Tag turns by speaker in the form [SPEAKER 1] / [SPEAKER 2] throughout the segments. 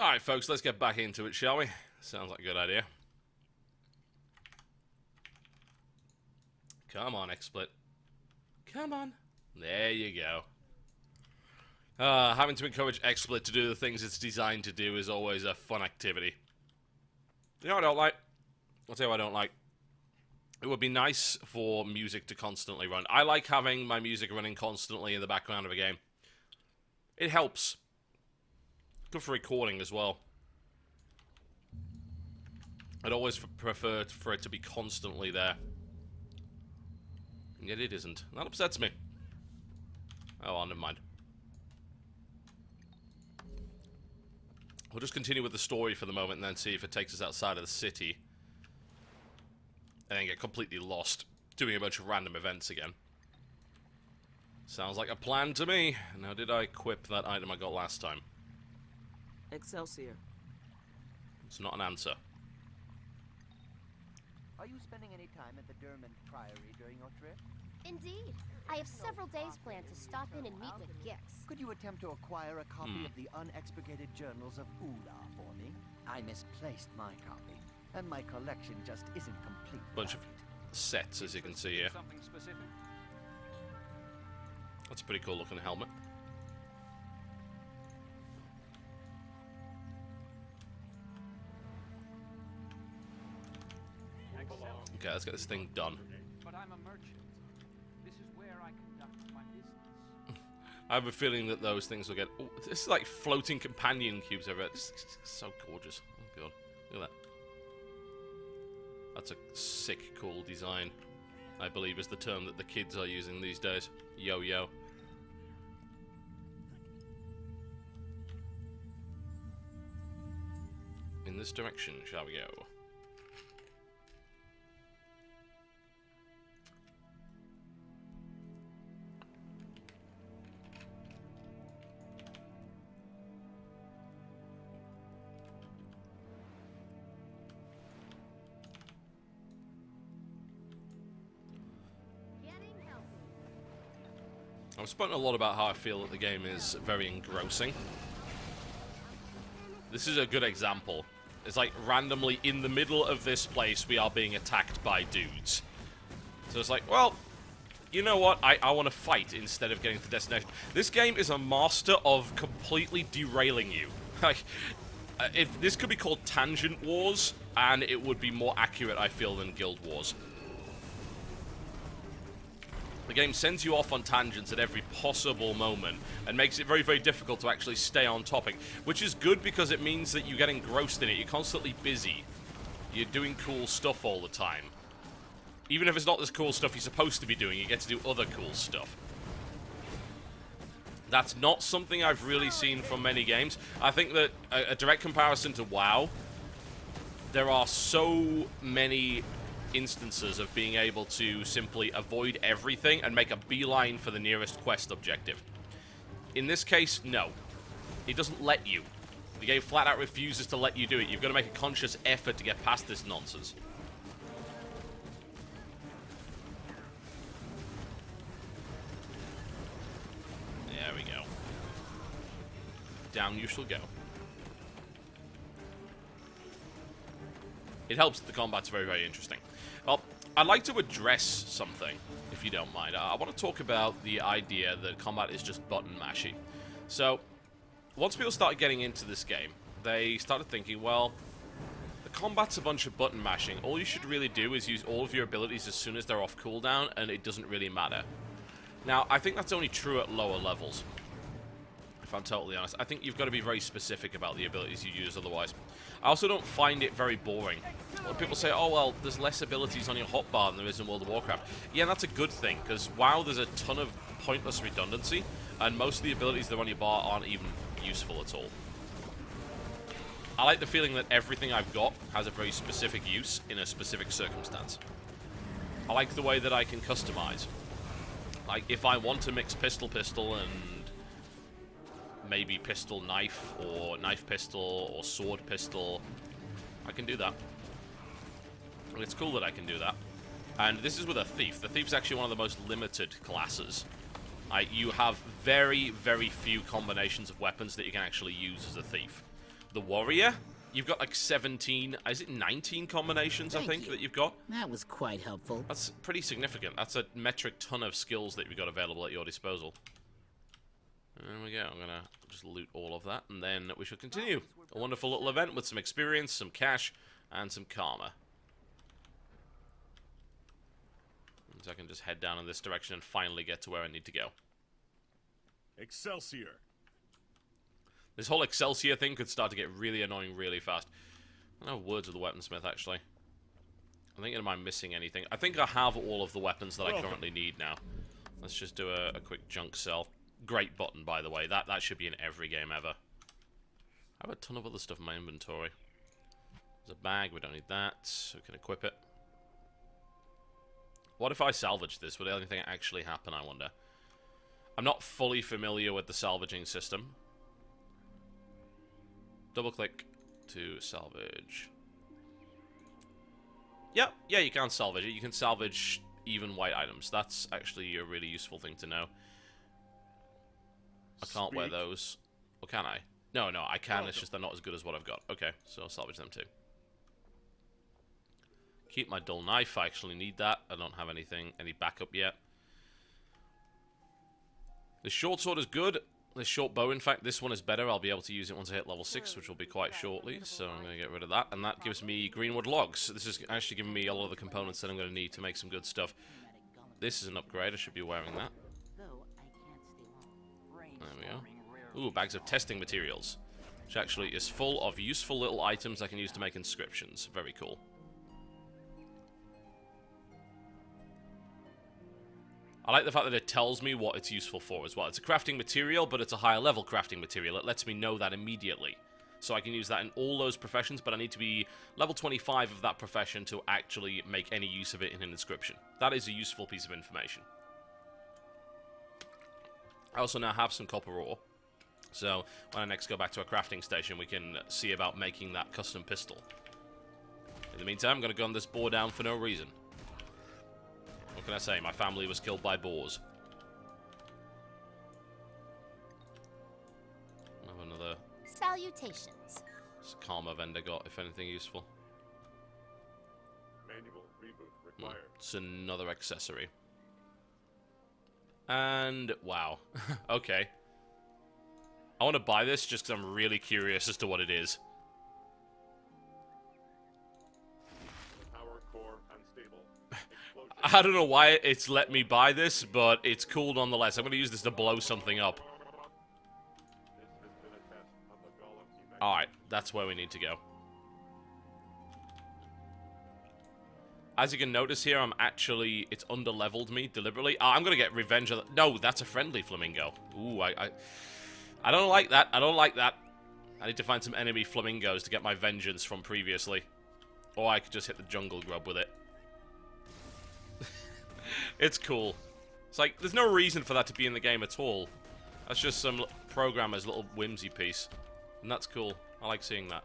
[SPEAKER 1] Alright, folks, let's get back into it, shall we? Sounds like a good idea. Come on, XSplit. Come on. There you go. Having to encourage XSplit to do the things it's designed to do is always a fun activity. You know what I don't like? I'll tell you what I don't like. It would be nice for music to constantly run. I like having my music running constantly in the background of a game. It helps. Good for recording as well. I'd always prefer for it to be constantly there. And yet it isn't. That upsets me. Oh, well, never mind. We'll just continue with the story for the moment and then see if it takes us outside of the city. And then get completely lost doing a bunch of random events again. Sounds like a plan to me. Now, did I equip that item I got last time?
[SPEAKER 2] Excelsior.
[SPEAKER 1] It's not an answer.
[SPEAKER 3] Are you spending any time at the Dermond Priory during your trip?
[SPEAKER 4] Indeed. I have several days planned to stop in and meet with Gix.
[SPEAKER 3] Could you attempt to acquire a copy of the unexpurgated journals of Ula for me? I misplaced my copy, and my collection just isn't complete.
[SPEAKER 1] Bunch of sets, as you can see here.
[SPEAKER 5] Something specific?
[SPEAKER 1] That's a pretty cool looking helmet. Okay, let's get this thing done.
[SPEAKER 5] But I'm a merchant. This is where I conduct my business.
[SPEAKER 1] I have a feeling that those things will get... Ooh, this is like floating companion cubes over it. It's so gorgeous. Oh god, look at that. That's a sick, cool design. I believe is the term that the kids are using these days. Yo-yo. In this direction, shall we go? I've spoken a lot about how I feel that the game is very engrossing. This is a good example. It's like randomly in the middle of this place we are being attacked by dudes. So it's like, well, you know what? I want to fight instead of getting to the destination. This game is a master of completely derailing you. Like, if this could be called Tangent Wars, and it would be more accurate, I feel, than Guild Wars. The game sends you off on tangents at every possible moment and makes it very, very difficult to actually stay on topic, which is good because it means that you get engrossed in it. You're constantly busy. You're doing cool stuff all the time. Even if it's not this cool stuff you're supposed to be doing, you get to do other cool stuff. That's not something I've really seen from many games. I think that a direct comparison to WoW, there are so many instances of being able to simply avoid everything and make a beeline for the nearest quest objective. In this case, no. It doesn't let you. The game flat out refuses to let you do it. You've got to make a conscious effort to get past this nonsense. There we go. Down you shall go. It helps that the combat's very, very interesting. Well, I'd like to address something, if you don't mind. I want to talk about the idea that combat is just button mashy. So, once people started getting into this game, they started thinking, well, the combat's a bunch of button mashing. All you should really do is use all of your abilities as soon as they're off cooldown, and it doesn't really matter. Now, I think that's only true at lower levels, if I'm totally honest. I think you've got to be very specific about the abilities you use otherwise. I also don't find it very boring. When people say, oh, well, there's less abilities on your hotbar than there is in World of Warcraft. Yeah, that's a good thing, because WoW, there's a ton of pointless redundancy, and most of the abilities that are on your bar aren't even useful at all. I like the feeling that everything I've got has a very specific use in a specific circumstance. I like the way that I can customize. Like, if I want to mix pistol and maybe pistol knife, or knife pistol, or sword pistol, I can do that. And it's cool that I can do that. And this is with a thief. The thief's actually one of the most limited classes. You have very, very few combinations of weapons that you can actually use as a thief. the warrior, you've got like 17, is it 19 combinations, I think, that you've got?
[SPEAKER 6] That was quite helpful.
[SPEAKER 1] That's pretty significant. That's a metric ton of skills that you've got available at your disposal. There we go. I'm going to just loot all of that, and then we shall continue. A wonderful little event with some experience, some cash, and some karma. So I can just head down in this direction and finally get to where I need to go.
[SPEAKER 7] Excelsior.
[SPEAKER 1] This whole Excelsior thing could start to get really annoying really fast. I don't have words with the weaponsmith, actually. I'm thinking, am I missing anything? I think I have all of the weapons that I currently need now. Let's just do a quick junk sell. Great button, by the way. That should be in every game ever. I have a ton of other stuff in my inventory. There's a bag, we don't need that. So we can equip it. What if I salvage this? Would anything actually happen, I wonder? I'm not fully familiar with the salvaging system. Double click to salvage. Yeah, you can salvage it. You can salvage even white items. That's actually a really useful thing to know. I can't wear those. Or can I? No, I can. It's just they're not as good as what I've got. Okay, so I'll salvage them too. Keep my dull knife. I actually need that. I don't have any backup yet. The short sword is good. The short bow, in fact, this one is better. I'll be able to use it once I hit level 6, which will be quite shortly. So I'm going to get rid of that. And that gives me greenwood logs. This is actually giving me a lot of the components that I'm going to need to make some good stuff. This is an upgrade. I should be wearing that. There we go. Ooh, bags of testing materials. Which actually is full of useful little items I can use to make inscriptions. Very cool. I like the fact that it tells me what it's useful for as well. It's a crafting material, but it's a higher level crafting material. It lets me know that immediately. So I can use that in all those professions, but I need to be level 25 of that profession to actually make any use of it in an inscription. That is a useful piece of information. I also now have some copper ore. So when I next go back to a crafting station, we can see about making that custom pistol. In the meantime, I'm going to gun this boar down for no reason. What can I say? My family was killed by boars. I have another
[SPEAKER 4] Salutations.
[SPEAKER 1] karma vendor got, if anything useful.
[SPEAKER 7] Manual reboot required.
[SPEAKER 1] It's another accessory. And, wow. Okay. I want to buy this just because I'm really curious as to what it is.
[SPEAKER 7] Power core unstable. Explosion.
[SPEAKER 1] I don't know why it's let me buy this, but it's cool nonetheless. I'm going to use this to blow something up.
[SPEAKER 7] This has been a test of the Golem evacuation.
[SPEAKER 1] Alright, that's where we need to go. As you can notice here, it's under-leveled me deliberately. I'm going to get revenge of no, that's a friendly flamingo. Ooh, I don't like that. I don't like that. I need to find some enemy flamingos to get my vengeance from previously. Or I could just hit the jungle grub with it. It's cool. It's like, there's no reason for that to be in the game at all. That's just some programmer's little whimsy piece. And that's cool. I like seeing that.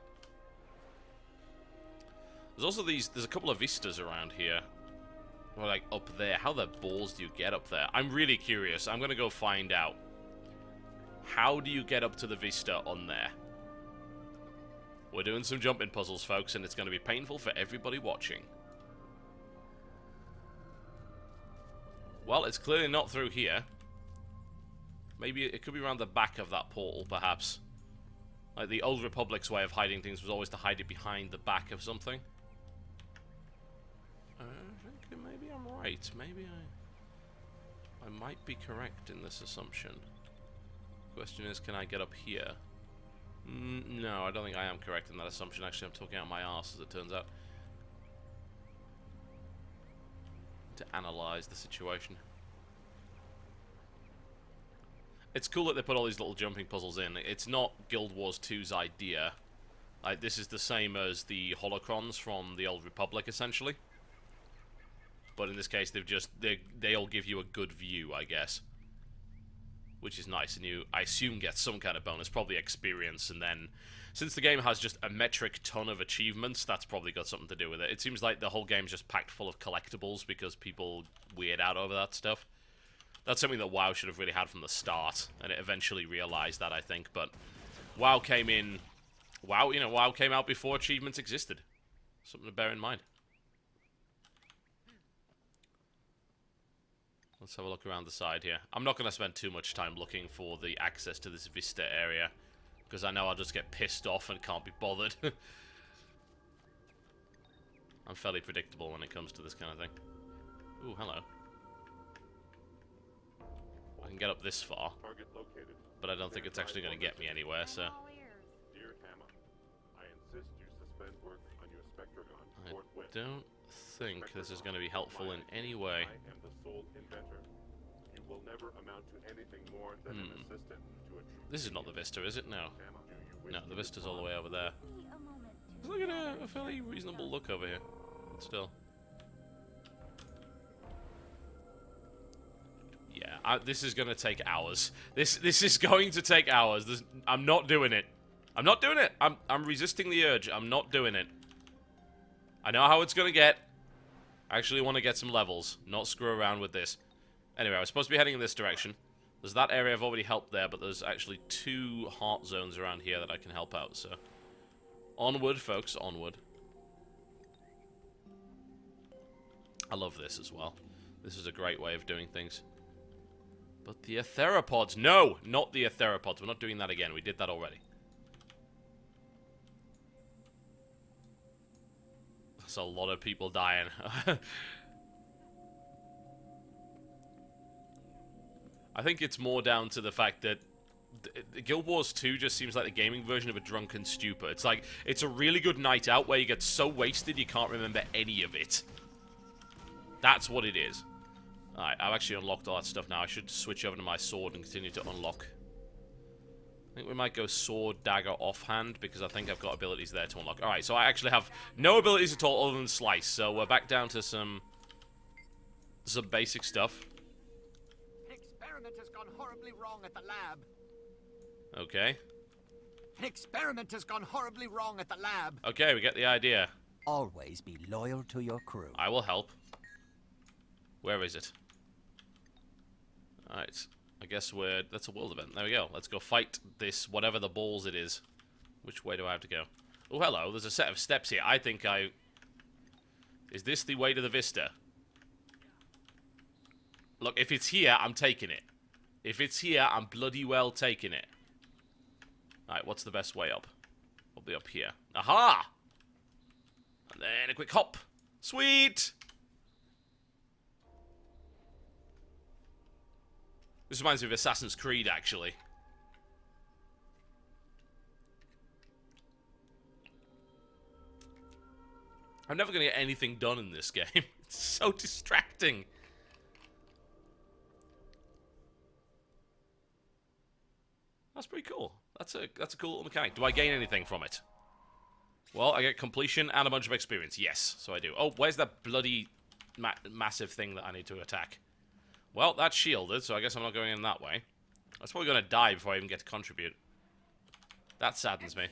[SPEAKER 1] There's also there's a couple of vistas around here. Or like up there. How the balls do you get up there? I'm really curious. I'm gonna go find out. How do you get up to the vista on there? We're doing some jumping puzzles, folks, and it's gonna be painful for everybody watching. Well, it's clearly not through here. Maybe it could be around the back of that portal, perhaps. Like the Old Republic's way of hiding things was always to hide it behind the back of something. I think maybe I'm right. Maybe I might be correct in this assumption. Question is, can I get up here? No, I don't think I am correct in that assumption. Actually, I'm talking out my arse, as it turns out. To analyze the situation. It's cool that they put all these little jumping puzzles in. It's not Guild Wars 2's idea. Like, this is the same as the holocrons from the Old Republic, essentially. But in this case, they all give you a good view, I guess. Which is nice, and you, I assume, get some kind of bonus, probably experience, and then, since the game has just a metric ton of achievements, that's probably got something to do with it. It seems like the whole game's just packed full of collectibles because people weird out over that stuff. That's something that WoW should have really had from the start, and it eventually realized that, I think, but WoW came in WoW, you know, WoW came out before achievements existed. Something to bear in mind. Let's have a look around the side here. I'm not going to spend too much time looking for the access to this Vista area, because I know I'll just get pissed off and can't be bothered. I'm fairly predictable when it comes to this kind of thing. Ooh, hello. I can get up this far,
[SPEAKER 7] Target located.
[SPEAKER 1] but I don't think it's actually going to get me anywhere, so...
[SPEAKER 7] Dear Hammer, I insist you suspend work on your Spectragon
[SPEAKER 1] I
[SPEAKER 7] forthwith.
[SPEAKER 1] don't think this is going to be helpful in any way.
[SPEAKER 7] I am the sole inventor. You will never amount to anything more than an assistant to a true.
[SPEAKER 1] This is not the Vista, is it? No.
[SPEAKER 7] Hammer, do you wish
[SPEAKER 1] No,
[SPEAKER 7] to
[SPEAKER 1] the Vista's all the
[SPEAKER 7] respond?
[SPEAKER 1] way over there. Look at a fairly reasonable look over here. But still. Yeah, this is going to take hours. This is going to take hours. I'm not doing it. I'm not doing it. I'm resisting the urge. I'm not doing it. I know how it's going to get. I actually want to get some levels, not screw around with this. Anyway, I was supposed to be heading in this direction. There's that area I've already helped there, but there's actually 2 heart zones around here that I can help out, so... Onward, folks, onward. I love this as well. This is a great way of doing things. But the Aetheropods... No! Not the Aetheropods. We're not doing that again. We did that already. That's a lot of people dying. I think it's more down to the fact that Guild Wars 2 just seems like the gaming version of a drunken stupor. It's like, it's a really good night out where you get so wasted you can't remember any of it. That's what it is. Alright, I've actually unlocked all that stuff now. I should switch over to my sword and continue to unlock. I think we might go sword, dagger, offhand, because I think I've got abilities there to unlock. Alright, so I actually have no abilities at all other than slice. So we're back down to some basic stuff.
[SPEAKER 3] An experiment has gone horribly wrong at the lab.
[SPEAKER 1] Okay.
[SPEAKER 3] An experiment has gone horribly wrong at the lab.
[SPEAKER 1] Okay, we get the idea.
[SPEAKER 3] Always be loyal to your crew.
[SPEAKER 1] I will help. Where is it? Alright. I guess that's a world event. There we go. Let's go fight this, whatever the balls it is. Which way do I have to go? Oh, hello. There's a set of steps here. I think Is this the way to the Vista? Look, if it's here, I'm taking it. If it's here, I'm bloody well taking it. Alright, what's the best way up? Probably up here. Aha! And then a quick hop. Sweet! This reminds me of Assassin's Creed, actually. I'm never going to get anything done in this game. It's so distracting. That's pretty cool. That's a cool little mechanic. Do I gain anything from it? Well, I get completion and a bunch of experience. Yes, so I do. Oh, where's that bloody massive thing that I need to attack? Well, that's shielded, so I guess I'm not going in that way. I was probably going to die before I even get to contribute. That saddens me.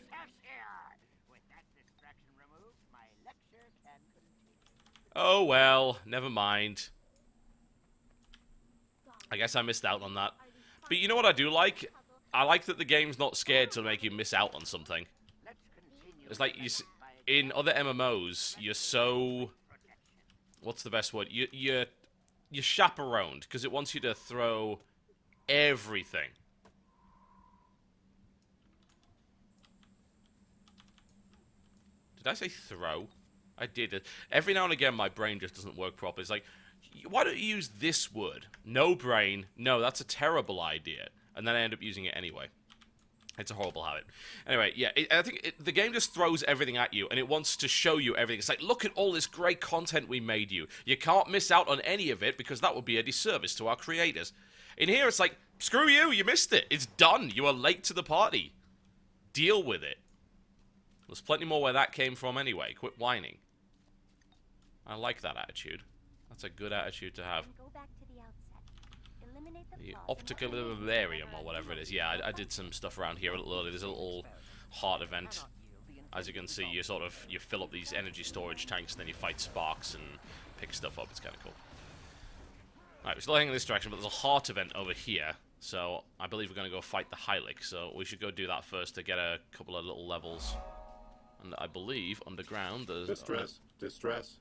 [SPEAKER 5] With that distraction removed, my lecture can continue.
[SPEAKER 1] Oh, well, never mind. I guess I missed out on that. But you know what I do like? I like that the game's not scared to make you miss out on something.
[SPEAKER 5] Let's continue.
[SPEAKER 1] It's like, in other MMOs, you're so... What's the best word? You're chaperoned, because it wants you to throw everything. Did I say throw? I did. Every now and again, my brain just doesn't work properly. It's like, why don't you use this word? No brain. No, that's a terrible idea. And then I end up using it anyway. It's a horrible habit. Anyway, yeah, I think the game just throws everything at you, and it wants to show you everything. It's like, look at all this great content we made you. You can't miss out on any of it, because that would be a disservice to our creators. In here, it's like, screw you, you missed it. It's done. You are late to the party. Deal with it. There's plenty more where that came from anyway. Quit whining. I like that attitude. That's a good attitude to have.
[SPEAKER 4] Go back to the outset. Eliminate
[SPEAKER 1] The
[SPEAKER 4] flaws
[SPEAKER 1] optical Vivarium, or whatever it is. Yeah, I did some stuff around here a little earlier. There's a little heart event. As you can see, you fill up these energy storage tanks, and then you fight sparks and pick stuff up. It's kind of cool. Alright, we're still heading in this direction, but there's a heart event over here. So, I believe we're going to go fight the Hylic, so we should go do that first to get a couple of little levels. And I believe underground there's...
[SPEAKER 7] Distress. Distress.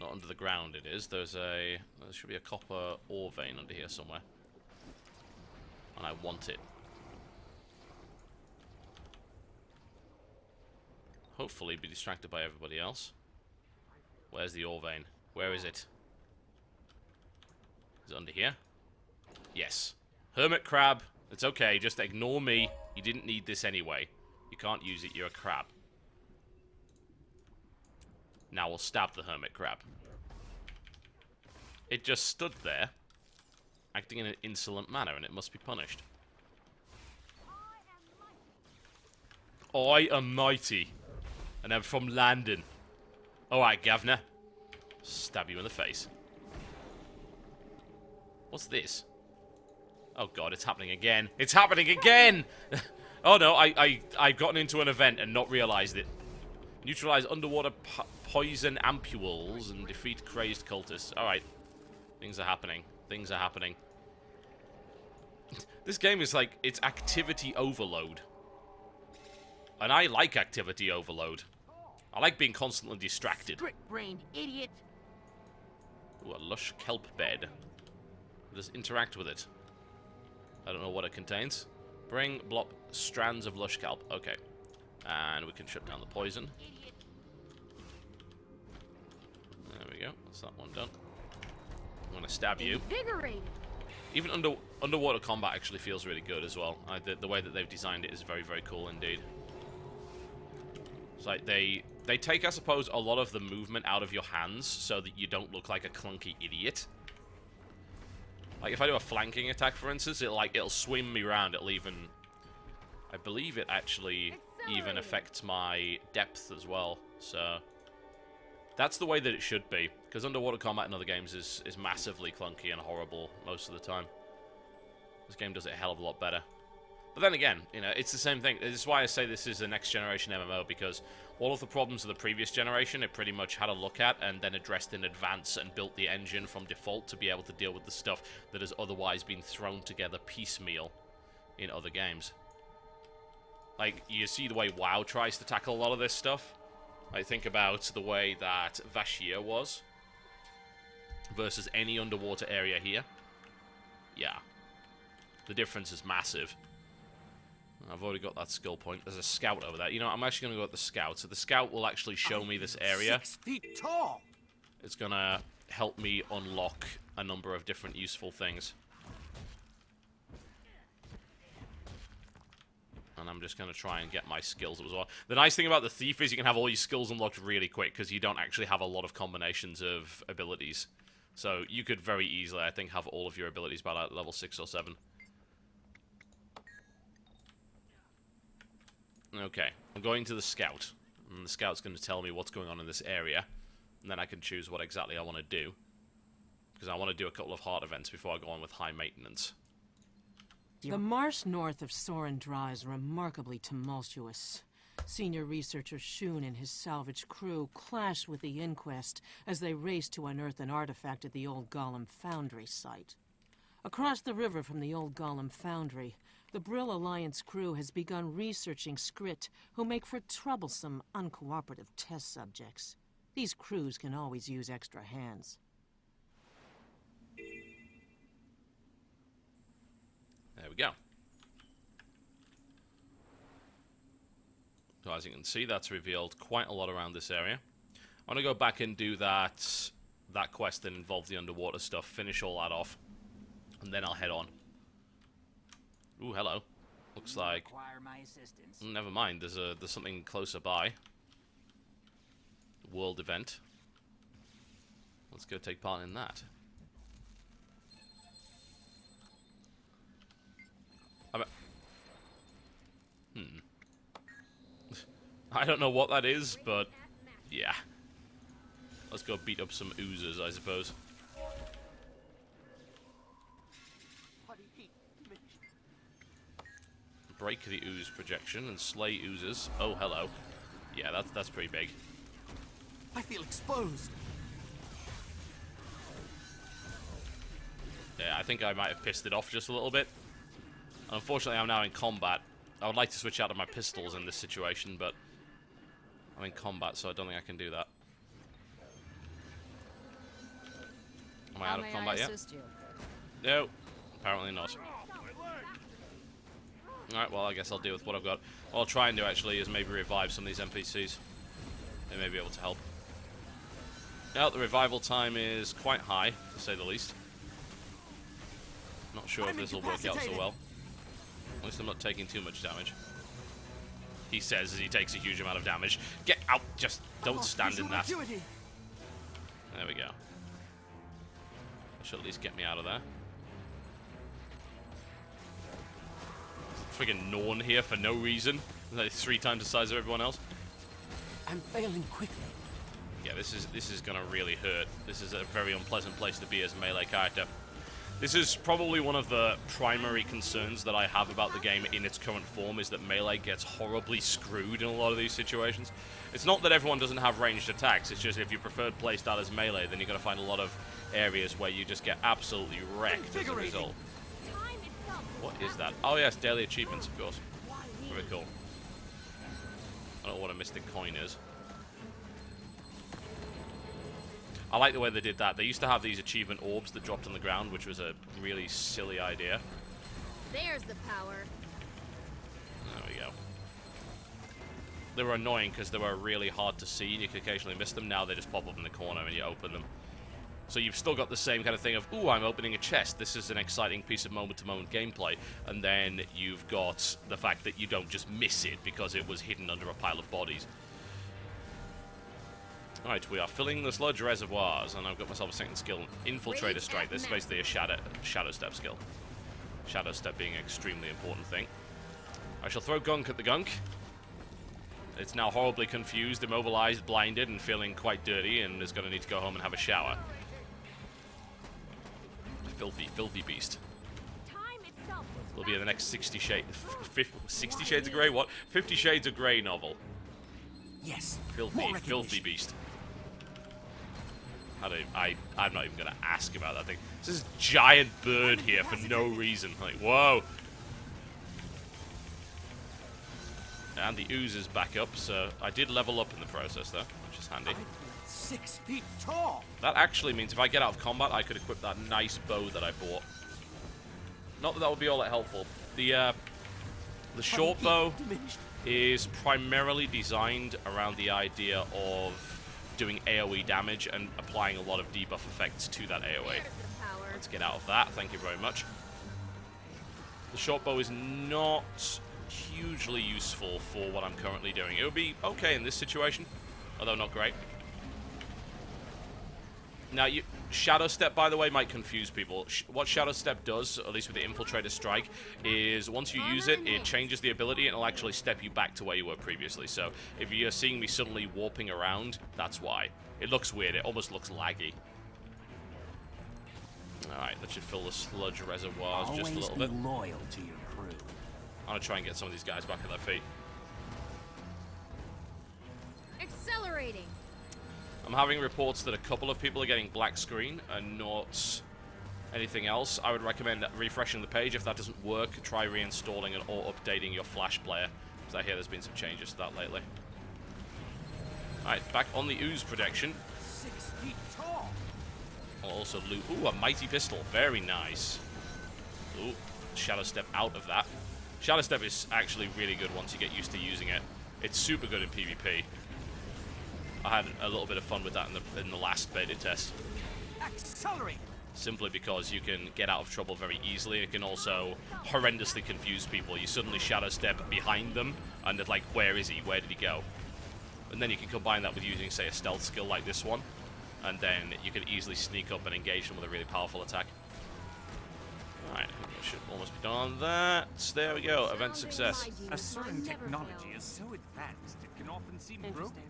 [SPEAKER 1] Not under the ground it is. There should be a copper ore vein under here somewhere. And I want it. Hopefully be distracted by everybody else. Where's the ore vein? Where is it? Is it under here? Yes. Hermit crab. It's okay. Just ignore me. You didn't need this anyway. You can't use it. You're a crab. Now we'll stab the hermit crab. It just stood there, acting in an insolent manner, and it must be punished. I am mighty. And I'm from London. Alright, governor. Stab you in the face. What's this? Oh god, it's happening again. It's happening again! Oh no, I've gotten into an event and not realized it. Neutralize underwater poison ampules and defeat crazed cultists. Alright. Things are happening. Things are happening. This game is like, it's activity overload. And I like activity overload. I like being constantly distracted.
[SPEAKER 5] Trick-brained idiot.
[SPEAKER 1] Ooh, a lush kelp bed. Just interact with it. I don't know what it contains. Bring blop strands of lush kelp. Okay. And we can shut down the poison. There we go. That's that one done. I'm gonna stab you.
[SPEAKER 4] Invigorating.
[SPEAKER 1] Even underwater combat actually feels really good as well. The way that they've designed it is very, very cool indeed. It's like they take, I suppose, a lot of the movement out of your hands so that you don't look like a clunky idiot. Like if I do a flanking attack, for instance, it'll swim me around. It'll even, I believe it actually even affects my depth as well. So that's the way that it should be, because underwater combat in other games is massively clunky and horrible most of the time. This game does it a hell of a lot better. But then again, you know, it's the same thing. This is why I say this is a next generation MMO, because all of the problems of the previous generation, it pretty much had a look at and then addressed in advance and built the engine from default to be able to deal with the stuff that has otherwise been thrown together piecemeal in other games. Like, you see the way WoW tries to tackle a lot of this stuff. I think about the way that Vashia was versus any underwater area here. Yeah. The difference is massive. I've already got that skill point. There's a scout over there. You know, I'm actually going to go with the scout. So the scout will actually show me this area.
[SPEAKER 3] 6 feet tall.
[SPEAKER 1] It's going to help me unlock a number of different useful things. And I'm just going to try and get my skills up as well. The nice thing about the thief is you can have all your skills unlocked really quick, because you don't actually have a lot of combinations of abilities. So you could very easily, I think, have all of your abilities by like level 6 or 7. Okay, I'm going to the scout. And the scout's going to tell me what's going on in this area. And then I can choose what exactly I want to do. Because I want to do a couple of hard events before I go on with high maintenance.
[SPEAKER 2] The marsh north of Sorendra is remarkably tumultuous. Senior researcher Shun and his salvage crew clash with the Inquest as they race to unearth an artifact at the old Golem Foundry site. Across the river from the old Golem Foundry, the Brill Alliance crew has begun researching Skrit, who make for troublesome, uncooperative test subjects. These crews can always use extra hands.
[SPEAKER 1] There we go. So as you can see, that's revealed quite a lot around this area. I want to go back and do that quest that involved the underwater stuff, finish all that off, and then I'll head on. Ooh, hello. Looks like...
[SPEAKER 5] Require my assistance.
[SPEAKER 1] Never mind, there's something closer by. World event. Let's go take part in that. I don't know what that is, but yeah. Let's go beat up some oozers, I suppose. Break the ooze projection and slay oozers. Oh, hello. Yeah, that's pretty big.
[SPEAKER 3] I feel exposed.
[SPEAKER 1] Yeah, I think I might have pissed it off just a little bit. Unfortunately, I'm now in combat. I would like to switch out to my pistols in this situation, but I'm in combat, so I don't think I can do that. Am I out of combat yet? No, apparently not. Alright, well, I guess I'll deal with what I've got. What I'll try and do, actually, is maybe revive some of these NPCs. They may be able to help. Now, the revival time is quite high, to say the least. Not sure if this will work out so well. At least I'm not taking too much damage. He says as he takes a huge amount of damage. Get out! Just don't stand in that. There we go. That should at least get me out of there. Friggin' Norn here for no reason. Like 3 times the size of everyone else.
[SPEAKER 3] I'm failing quickly.
[SPEAKER 1] Yeah, this is gonna really hurt. This is a very unpleasant place to be as a melee character. This is probably one of the primary concerns that I have about the game in its current form, is that melee gets horribly screwed in a lot of these situations. It's not that everyone doesn't have ranged attacks, it's just if your preferred playstyle is melee, then you're gonna find a lot of areas where you just get absolutely wrecked as a result. What is that? Oh yes, daily achievements, of course. Very cool. I don't know what a mystic coin is. I like the way they did that. They used to have these achievement orbs that dropped on the ground, which was a really silly idea.
[SPEAKER 4] There's the power.
[SPEAKER 1] There we go. They were annoying because they were really hard to see and you could occasionally miss them. Now they just pop up in the corner and you open them. So you've still got the same kind of thing of, ooh, I'm opening a chest. This is an exciting piece of moment-to-moment gameplay. And then you've got the fact that you don't just miss it because it was hidden under a pile of bodies. Alright, we are filling the sludge reservoirs, and I've got myself a second skill, Infiltrator Strike. This is basically a shadow step skill. Shadow step being an extremely important thing. I shall throw gunk at the gunk. It's now horribly confused, immobilized, blinded, and feeling quite dirty, and is going to need to go home and have a shower. Filthy, filthy beast. Will be in the next 60 Shades of Grey? What? 50 Shades of Grey novel.
[SPEAKER 3] Yes.
[SPEAKER 1] Filthy, filthy beast. I'm not even going to ask about that thing. There's this giant bird here for no reason. Like, whoa. And the ooze is back up, so I did level up in the process, though, which is handy.
[SPEAKER 3] 6 feet tall.
[SPEAKER 1] That actually means if I get out of combat, I could equip that nice bow that I bought. Not that that would be all that helpful. The short bow is primarily designed around the idea of doing AoE damage and applying a lot of debuff effects to that AoE. Let's get out of that, thank you very much. The short bow is not hugely useful for what I'm currently doing. It would be okay in this situation, although not great. Now, Shadow Step, by the way, might confuse people. What Shadow Step does, at least with the Infiltrator Strike, is once you use it, it changes the ability and it'll actually step you back to where you were previously. So, if you're seeing me suddenly warping around, that's why. It looks weird. It almost looks laggy. Alright, that should fill the sludge reservoirs just a little bit.
[SPEAKER 3] Loyal to your crew.
[SPEAKER 1] I'm gonna try and get some of these guys back at their feet.
[SPEAKER 4] Accelerating.
[SPEAKER 1] I'm having reports that a couple of people are getting black screen and not anything else. I would recommend refreshing the page. If that doesn't work, try reinstalling it or updating your Flash player, because I hear there's been some changes to that lately. Alright, back on the ooze protection.
[SPEAKER 3] 6 feet tall.
[SPEAKER 1] I'll also loot. Ooh, a mighty pistol. Very nice. Ooh, Shadow Step out of that. Shadow Step is actually really good once you get used to using it. It's super good in PvP. I had a little bit of fun with that in the last beta test.
[SPEAKER 3] Accelerate.
[SPEAKER 1] Simply because you can get out of trouble very easily. It can also horrendously confuse people. You suddenly Shadow Step behind them, and it's like, where is he? Where did he go? And then you can combine that with using, say, a stealth skill like this one, and then you can easily sneak up and engage them with a really powerful attack. Alright, should almost be done on that. There we go, event success.
[SPEAKER 6] A certain technology is so advanced it can often seem broken.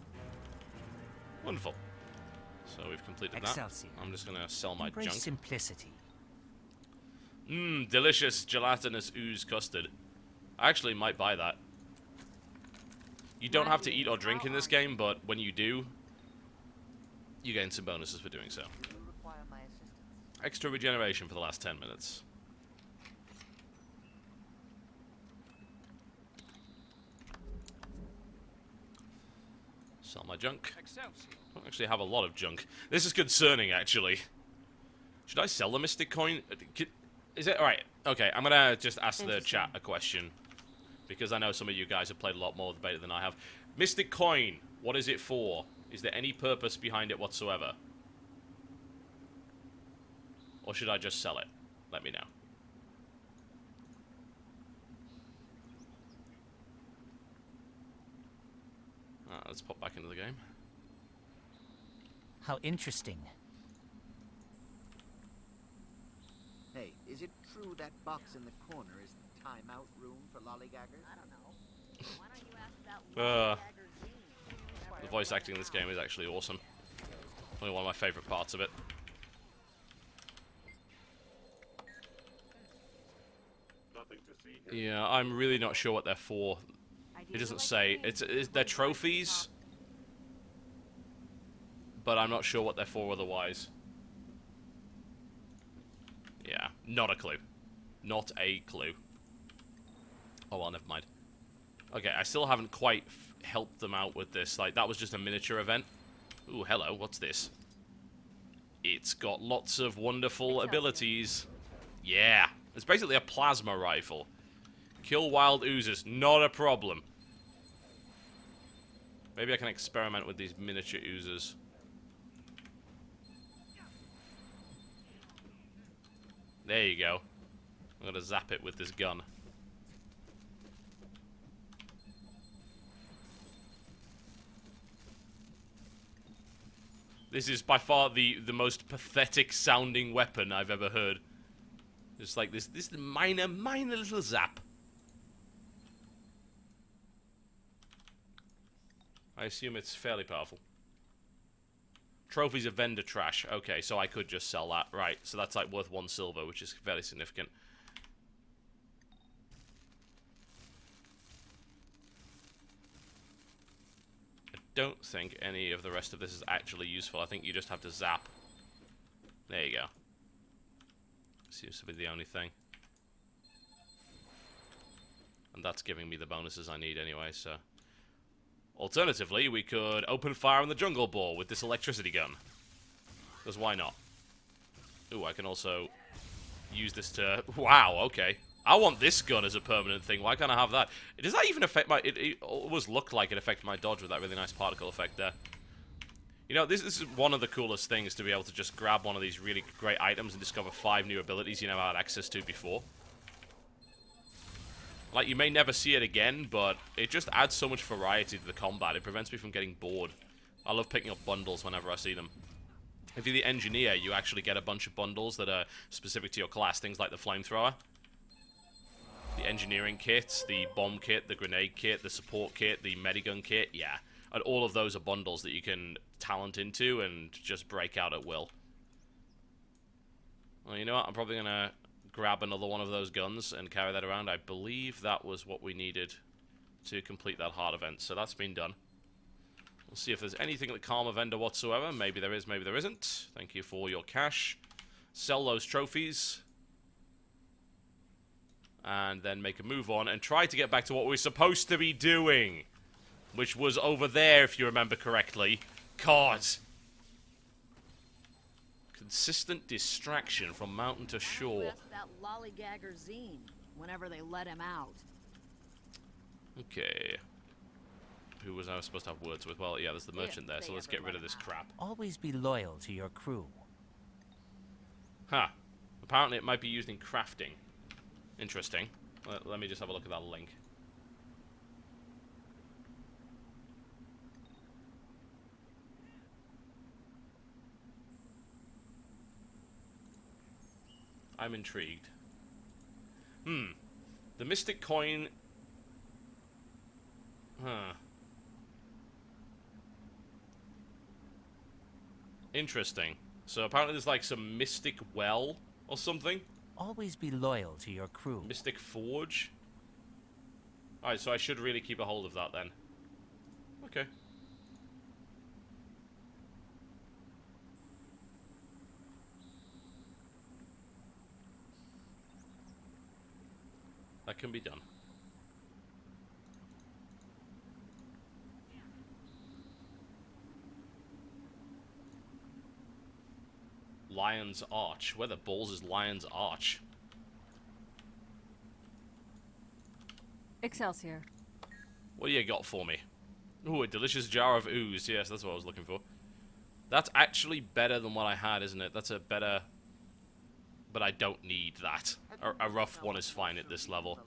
[SPEAKER 1] Wonderful. So we've completed
[SPEAKER 3] Excelsior.
[SPEAKER 1] that. I'm just going to sell my
[SPEAKER 3] Embrace
[SPEAKER 1] junk.
[SPEAKER 3] simplicity.
[SPEAKER 1] Mmm, delicious gelatinous ooze custard. I actually might buy that. You don't have to eat or drink in this game, but when you do, you gain some bonuses for doing so. Extra regeneration for the last 10 minutes. Sell my junk.
[SPEAKER 6] Excelsior.
[SPEAKER 1] I don't actually have a lot of junk. This is concerning, actually. Should I sell the Mystic Coin? Is it... Alright, okay, I'm gonna just ask the chat a question. Because I know some of you guys have played a lot more of the beta than I have. Mystic Coin, what is it for? Is there any purpose behind it whatsoever? Or should I just sell it? Let me know. Let's pop back into the game.
[SPEAKER 8] How interesting.
[SPEAKER 3] Hey, is it true that box in the corner is the timeout room for lollygaggers?
[SPEAKER 5] I don't know. Why don't you ask about Lollygaggers?
[SPEAKER 1] The voice acting in this game is actually awesome. Probably one of my favorite parts of it.
[SPEAKER 7] Nothing to see here.
[SPEAKER 1] Yeah, I'm really not sure what they're for. It doesn't say. They're trophies, but I'm not sure what they're for otherwise. Yeah, not a clue. Not a clue. Oh well, never mind. Okay, I still haven't quite helped them out with this. Like, that was just a miniature event. Ooh, hello, what's this? It's got lots of wonderful abilities. Yeah, it's basically a plasma rifle. Kill wild oozes, not a problem. Maybe I can experiment with these miniature oozes. There you go. I'm gonna zap it with this gun. This is by far the most pathetic sounding weapon I've ever heard. Just like this minor little zap. I assume it's fairly powerful. Trophies of vendor trash. Okay, so I could just sell that. Right, so that's like worth 1 silver, which is fairly significant. I don't think any of the rest of this is actually useful. I think you just have to zap. There you go. Seems to be the only thing. And that's giving me the bonuses I need anyway, so... Alternatively, we could open fire on the jungle ball with this electricity gun. Because why not? Ooh, I can also use this to... Wow, okay. I want this gun as a permanent thing. Why can't I have that? Does that even affect my... It always looked like it affected my dodge with that really nice particle effect there. You know, this is one of the coolest things, to be able to just grab one of these really great items and discover 5 new abilities you never had access to before. Like, you may never see it again, but it just adds so much variety to the combat. It prevents me from getting bored. I love picking up bundles whenever I see them. If you're the engineer, you actually get a bunch of bundles that are specific to your class. Things like the flamethrower, the engineering kit, the bomb kit, the grenade kit, the support kit, the medigun kit. Yeah. And all of those are bundles that you can talent into and just break out at will. Well, you know what? I'm probably going to grab another one of those guns and carry that around. I believe that was what we needed to complete that hard event, so that's been done. We'll see if there's anything at the Karma vendor whatsoever. Maybe there is, maybe there isn't. Thank you for your cash. Sell those trophies. And then make a move on and try to get back to what we're supposed to be doing. Which was over there, if you remember correctly. God. Consistent distraction from mountain to shore.
[SPEAKER 9] Ask that lollygagger Zine whenever they let him out.
[SPEAKER 1] Okay. Who was I supposed to have words with? Well, yeah, there's the merchant there, so let's get rid of this crap.
[SPEAKER 8] Always be loyal to your crew.
[SPEAKER 1] Huh. Apparently it might be used in crafting. Interesting. Let me just have a look at that link. I'm intrigued. The Mystic Coin... Huh. Interesting. So apparently there's like some Mystic Well or something?
[SPEAKER 8] Always be loyal to your crew.
[SPEAKER 1] Mystic Forge? Alright, so I should really keep a hold of that then. Okay. That can be done. Lion's Arch. Where the balls is Lion's Arch?
[SPEAKER 9] Excelsior.
[SPEAKER 1] What do you got for me? Ooh, a delicious jar of ooze. Yes, that's what I was looking for. That's actually better than what I had, isn't it? That's a better... But I don't need that. A rough one is fine at this level.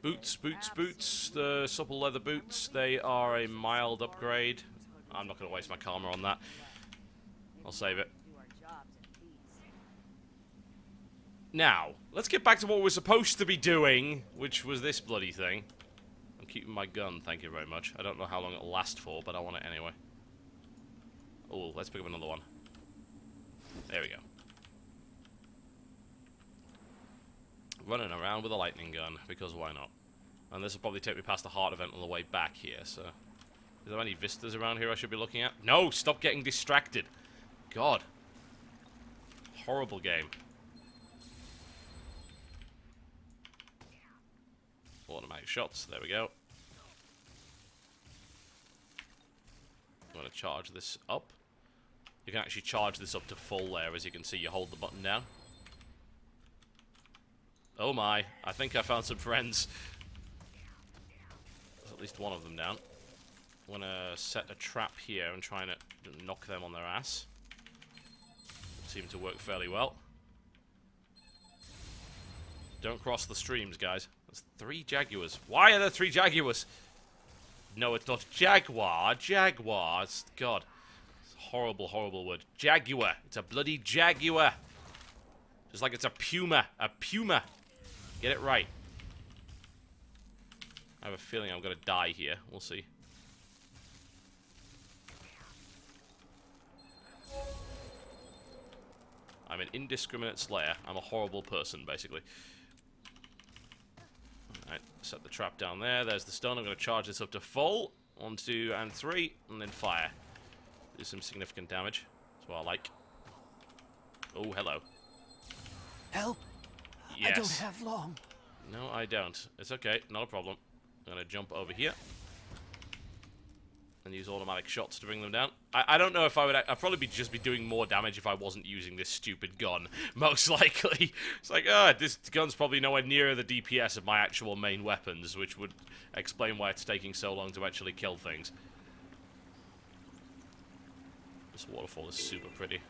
[SPEAKER 1] Boots, boots, boots. The supple leather boots. They are a mild upgrade. I'm not going to waste my karma on that. I'll save it. Now, let's get back to what we're supposed to be doing, which was this bloody thing. I'm keeping my gun, thank you very much. I don't know how long it'll last for, but I want it anyway. Oh, let's pick up another one. There we go. Running around with a lightning gun, because why not? And this will probably take me past the heart event on the way back here, so... Is there any vistas around here I should be looking at? No! Stop getting distracted! God. Horrible game. Automatic shots, there we go. I'm going to charge this up. You can actually charge this up to full there, as you can see. You hold the button down. Oh my, I think I found some friends. There's at least one of them down. I'm gonna set a trap here and try and knock them on their ass. Seem to work fairly well. Don't cross the streams, guys. There's 3 jaguars. Why are there 3 jaguars? No, it's not jaguar. Jaguars. God. It's a horrible, horrible word. Jaguar. It's a bloody jaguar. Just like it's a puma. A puma. Get it right. I have a feeling I'm going to die here. We'll see. I'm an indiscriminate slayer. I'm a horrible person, basically. Alright, set the trap down there. There's the stun. I'm going to charge this up to full. 1, 2, and 3. And then fire. Do some significant damage. That's what I like. Oh, hello.
[SPEAKER 3] Help!
[SPEAKER 1] Yes.
[SPEAKER 3] I don't have long.
[SPEAKER 1] No, I don't. It's okay. Not a problem. I'm going to jump over here. And use automatic shots to bring them down. I don't know if I would... I'd probably just be doing more damage if I wasn't using this stupid gun. Most likely. It's like, this gun's probably nowhere near the DPS of my actual main weapons, which would explain why it's taking so long to actually kill things. This waterfall is super pretty.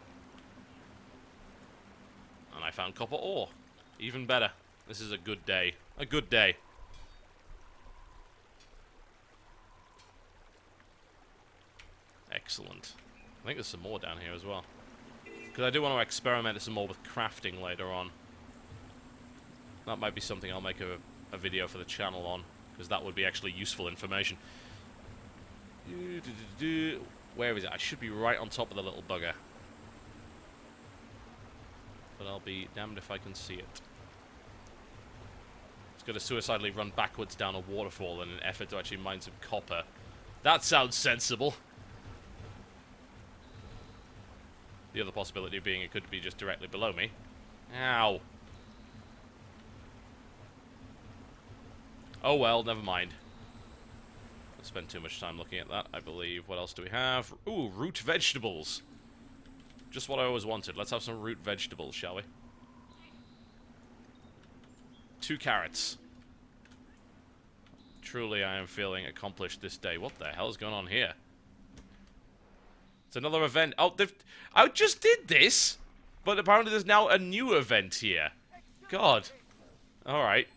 [SPEAKER 1] And I found copper ore. Even better. This is a good day. A good day. Excellent. I think there's some more down here as well. Because I do want to experiment some more with crafting later on. That might be something I'll make a video for the channel on. Because that would be actually useful information. Where is it? I should be right on top of the little bugger. But I'll be damned if I can see it. It's going to suicidally run backwards down a waterfall in an effort to actually mine some copper. That sounds sensible. The other possibility being it could be just directly below me. Ow. Oh well, never mind. I spent too much time looking at that, I believe. What else do we have? Ooh, root vegetables. Just what I always wanted. Let's have some root vegetables, shall we? 2 carrots. Truly, I am feeling accomplished this day. What the hell is going on here? It's another event. Oh, I just did this, but apparently there's now a new event here. God. Alright.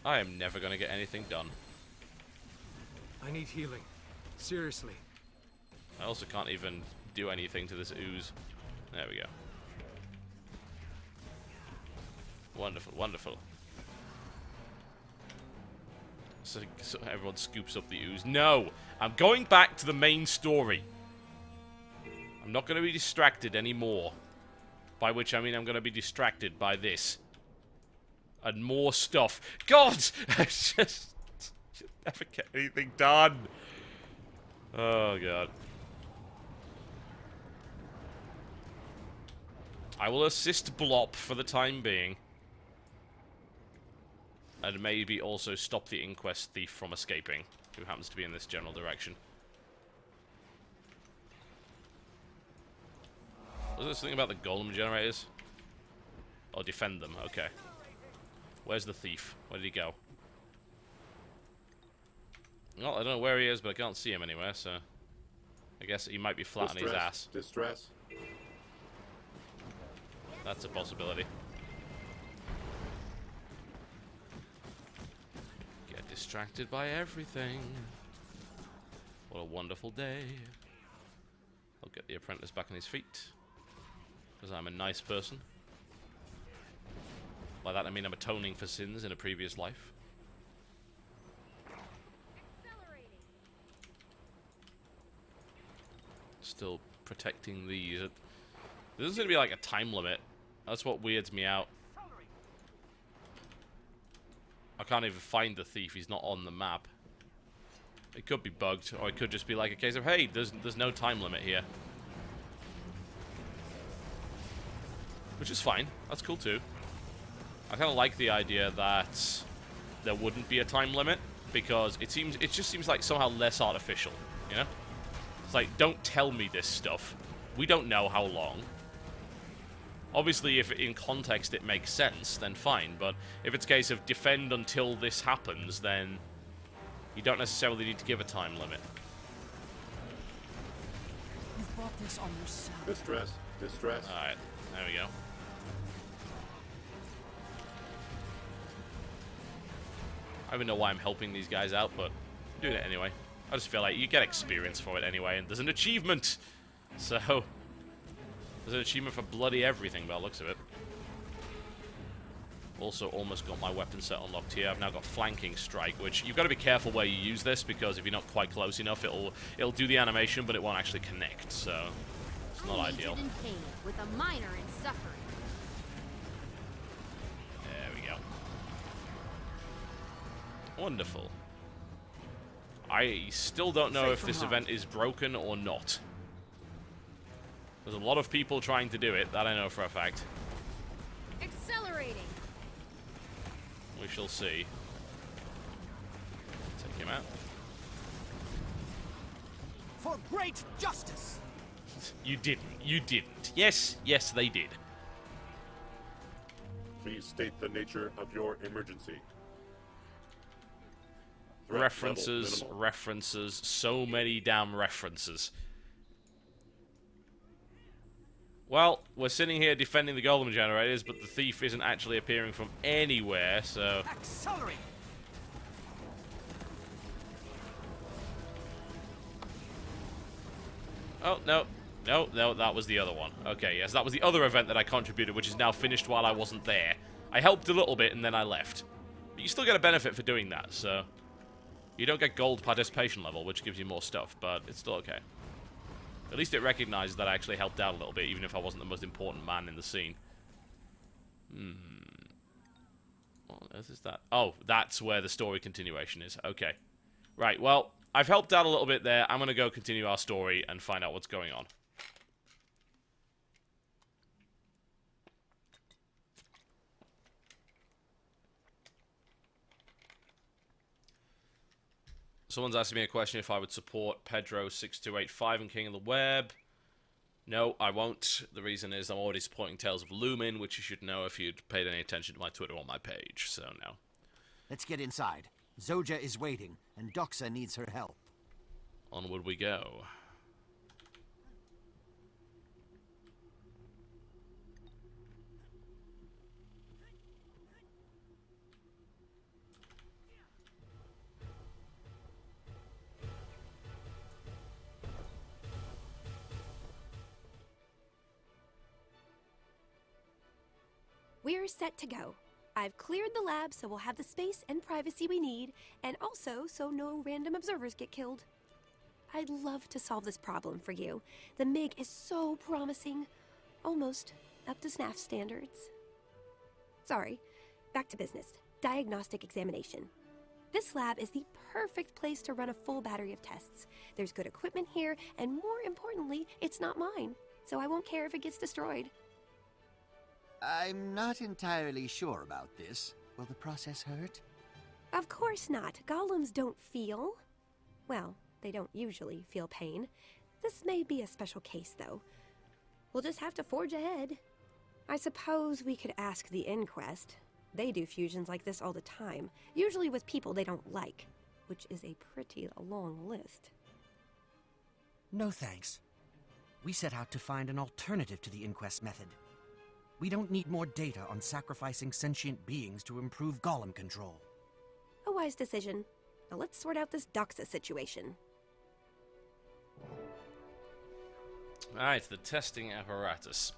[SPEAKER 1] I am never going to get anything done.
[SPEAKER 10] I need healing. Seriously.
[SPEAKER 1] I also can't even do anything to this ooze. There we go. Wonderful, wonderful. So everyone scoops up the ooze. No! I'm going back to the main story. I'm not going to be distracted anymore. By which I mean I'm going to be distracted by this. And more stuff. God! I just never get anything done. Oh, God. I will assist Blop for the time being. And maybe also stop the Inquest Thief from escaping, who happens to be in this general direction. Was there something about the golem generators? Or defend them, okay. Where's the thief? Where did he go? Well, I don't know where he is, but I can't see him anywhere, so... I guess he might be flat on his ass.
[SPEAKER 7] Distress.
[SPEAKER 1] That's a possibility. Get distracted by everything. What a wonderful day. I'll get the apprentice back on his feet. Because I'm a nice person. By that I mean I'm atoning for sins in a previous life. Still protecting these. There's going to be like a time limit. That's what weirds me out. I can't even find the thief. He's not on the map. It could be bugged, or it could just be like a case of, hey, there's no time limit here. Which is fine. That's cool too. I kind of like the idea that there wouldn't be a time limit, because it just seems like somehow less artificial, you know? It's like, don't tell me this stuff. We don't know how long. Obviously, if in context it makes sense, then fine. But if it's a case of defend until this happens, then you don't necessarily need to give a time limit.
[SPEAKER 2] You brought this on yourself.
[SPEAKER 7] Distress. Distress.
[SPEAKER 1] Alright, there we go. I don't even know why I'm helping these guys out, but I'm doing it anyway. I just feel like you get experience for it anyway, and there's an achievement! So, there's an achievement for bloody everything by the looks of it. Also almost got my weapon set unlocked here. I've now got flanking strike, which you've got to be careful where you use this, because if you're not quite close enough, it'll do the animation, but it won't actually connect, so it's not ideal.
[SPEAKER 4] In pain, with a minor in suffering.
[SPEAKER 1] There we go. Wonderful. I still don't know if this event is broken or not. There's a lot of people trying to do it, that I know for a fact.
[SPEAKER 4] Accelerating.
[SPEAKER 1] We shall see. Take him out.
[SPEAKER 3] For great justice!
[SPEAKER 1] You didn't. You didn't. Yes, yes, they did.
[SPEAKER 7] Please state the nature of your emergency. Threat
[SPEAKER 1] References,
[SPEAKER 7] level
[SPEAKER 1] references, so many damn references. Well, we're sitting here defending the golem generators, but the thief isn't actually appearing from anywhere, so...
[SPEAKER 3] Accelerate!
[SPEAKER 1] Oh, no. No, no, that was the other one. Okay, yes, that was the other event that I contributed, which is now finished while I wasn't there. I helped a little bit, and then I left. But you still get a benefit for doing that, so... You don't get gold participation level, which gives you more stuff, but it's still okay. At least it recognizes that I actually helped out a little bit, even if I wasn't the most important man in the scene. What on earth is that? Oh, that's where the story continuation is. Okay. Right, well, I've helped out a little bit there. I'm going to go continue our story and find out what's going on. Someone's asking me a question if I would support Pedro6285 and King of the Web. No, I won't. The reason is I'm already supporting Tales of Lumin, which you should know if you'd paid any attention to my Twitter or my page, so no.
[SPEAKER 3] Let's get inside. Zoja is waiting, and Doxa needs her help.
[SPEAKER 1] Onward we go.
[SPEAKER 11] We're set to go. I've cleared the lab so we'll have the space and privacy we need, and also so no random observers get killed. I'd love to solve this problem for you. The MiG is so promising. Almost up to SNAF standards. Sorry, back to business. Diagnostic examination. This lab is the perfect place to run a full battery of tests. There's good equipment here, and more importantly, it's not mine, so I won't care if it gets destroyed.
[SPEAKER 3] I'm not entirely sure about this. Will the process hurt?
[SPEAKER 11] Of course not. Golems don't feel. Well, they don't usually feel pain. This may be a special case, though. We'll just have to forge ahead. I suppose we could ask the Inquest. They do fusions like this all the time, usually with people they don't like, which is a pretty long list.
[SPEAKER 12] No thanks. We set out to find an alternative to the Inquest method. We don't need more data on sacrificing sentient beings to improve golem control.
[SPEAKER 11] A wise decision. Now let's sort out this Doxa situation.
[SPEAKER 1] Alright, the testing apparatus.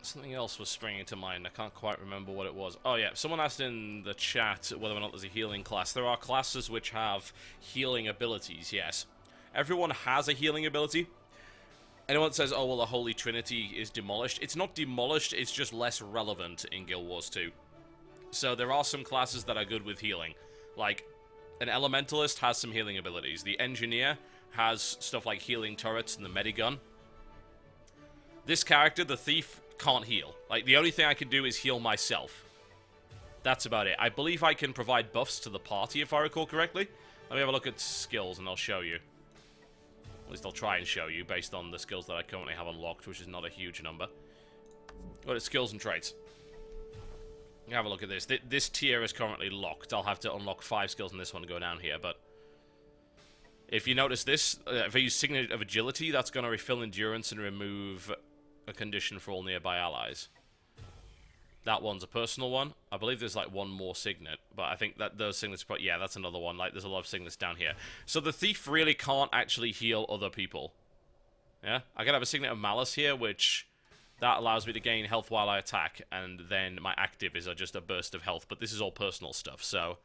[SPEAKER 1] Something else was springing to mind. I can't quite remember what it was. Oh yeah, someone asked in the chat whether or not there's a healing class. There are classes which have healing abilities, yes. Everyone has a healing ability. Anyone that says, oh well, the Holy Trinity is demolished. It's not demolished, it's just less relevant in Guild Wars 2. So there are some classes that are good with healing. Like, an Elementalist has some healing abilities. The Engineer has stuff like healing turrets and the Medigun. This character, the Thief, can't heal. Like, the only thing I can do is heal myself. That's about it. I believe I can provide buffs to the party, if I recall correctly. Let me have a look at skills, and I'll show you. At least I'll try and show you, based on the skills that I currently have unlocked, which is not a huge number. Go to skills and traits. Have a look at this. This tier is currently locked. I'll have to unlock 5 skills in this one to go down here, but... If you notice this, if I use Signet of Agility, that's going to refill endurance and remove a condition for all nearby allies. That one's a personal one. I believe there's like one more signet, but I think that those signets... Yeah, that's another one. Like, there's a lot of signets down here. So the Thief really can't actually heal other people. Yeah? I can have a Signet of Malice here, which... That allows me to gain health while I attack, and then my active is just a burst of health. But this is all personal stuff, so...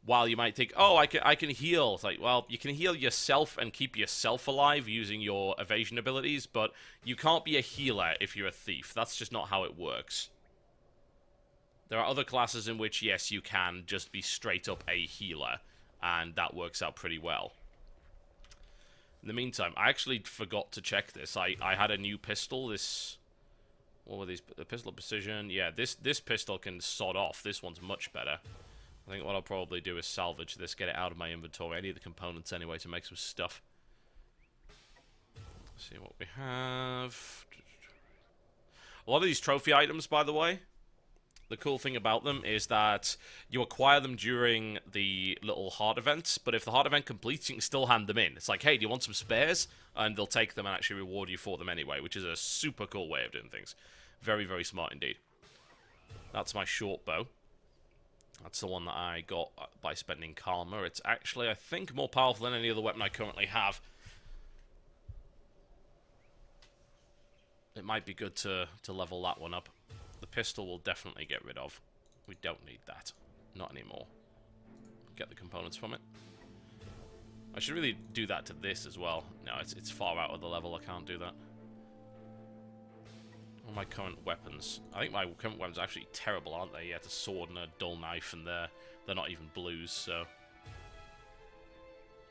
[SPEAKER 1] While you might think, oh, I can heal. It's like, well, you can heal yourself and keep yourself alive using your evasion abilities, but you can't be a healer if you're a thief. That's just not how it works. There are other classes in which, yes, you can just be straight up a healer, and that works out pretty well. In the meantime, I actually forgot to check this. I had a new pistol. This... What were these? The pistol of precision. Yeah, this pistol can sod off. This one's much better. I think what I'll probably do is salvage this, get it out of my inventory. I need the components anyway to make some stuff. Let's see what we have. A lot of these trophy items, by the way, the cool thing about them is that you acquire them during the little heart events, but if the heart event completes, you can still hand them in. It's like, hey, do you want some spares? And they'll take them and actually reward you for them anyway, which is a super cool way of doing things. Very, very smart indeed. That's my short bow. That's the one that I got by spending Karma. It's actually, I think, more powerful than any other weapon I currently have. It might be good to level that one up. The pistol we'll definitely get rid of. We don't need that. Not anymore. Get the components from it. I should really do that to this as well. No, it's far out of the level. I can't do that. All my current weapons. I think my current weapons are actually terrible, aren't they? Yeah, it's a sword and a dull knife, and they're not even blues, so...